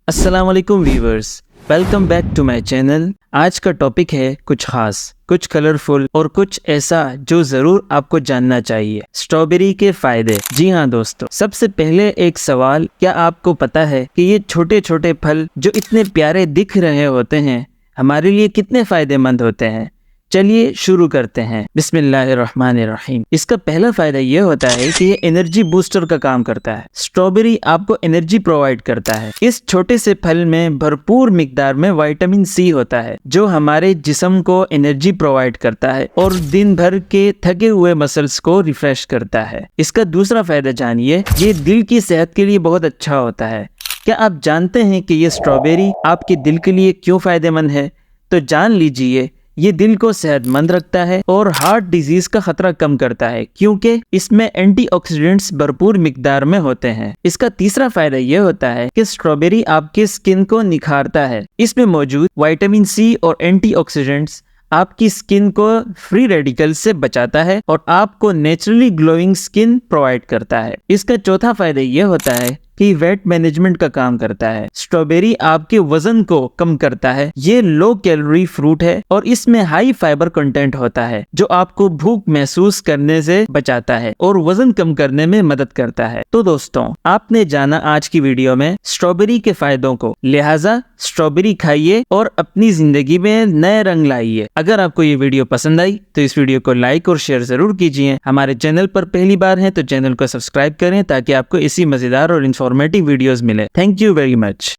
अस्सलाम वालेकुम viewers, welcome back to my channel. आज का टॉपिक है कुछ खास, कुछ कलरफुल और कुछ ऐसा जो ज़रूर आपको जानना चाहिए। स्ट्रॉबेरी के फ़ायदे। जी हाँ दोस्तों, सबसे पहले एक सवाल, क्या आपको पता है कि ये छोटे छोटे फल जो इतने प्यारे दिख रहे होते हैं हमारे लिए कितने फ़ायदेमंद होते हैं? चलिए शुरू करते हैं। बिस्मिल्लाहिर्रहमानिर्रहीम। इसका पहला फायदा ये होता है कि ये एनर्जी बूस्टर का काम करता है। स्ट्रॉबेरी आपको एनर्जी प्रोवाइड करता है। इस छोटे से फल में भरपूर मिकदार में विटामिन सी होता है जो हमारे जिस्म को एनर्जी प्रोवाइड करता है और दिन भर के थके हुए मसल्स को रिफ्रेश करता है। इसका दूसरा फायदा जानिए, ये दिल की सेहत के लिए बहुत अच्छा होता है। क्या आप जानते हैं कि ये स्ट्रॉबेरी आपके दिल के लिए क्यों फायदेमंद है? तो जान लीजिए, ये दिल को सेहतमंद रखता है और हार्ट डिजीज का खतरा कम करता है क्योंकि इसमें एंटीऑक्सीडेंट्स भरपूर मिकदार में होते हैं। इसका तीसरा फायदा ये होता है कि स्ट्रॉबेरी आपके स्किन को निखारता है। इसमें मौजूद विटामिन सी और एंटीऑक्सीडेंट्स आपकी स्किन को फ्री रेडिकल से बचाता है और आपको नेचुरली ग्लोइंग स्किन प्रोवाइड करता है। इसका चौथा फायदा ये होता है कि वेट मैनेजमेंट का काम करता है। स्ट्रॉबेरी आपके वजन को कम करता है। ये लो कैलोरी फ्रूट है और इसमें हाई फाइबर कंटेंट होता है जो आपको भूख महसूस करने से बचाता है और वजन कम करने में मदद करता है। तो दोस्तों, आपने जाना आज की वीडियो में स्ट्रॉबेरी के फायदों को, लिहाजा स्ट्रॉबेरी खाइए और अपनी जिंदगी में नए रंग लाइए। अगर आपको ये वीडियो पसंद आई तो इस वीडियो को लाइक और शेयर जरूर कीजिए। हमारे चैनल पर पहली बार हैं तो चैनल को सब्सक्राइब करें ताकि आपको इसी मजेदार और इंफॉर्मेटिव वीडियोस मिले। Thank you very much.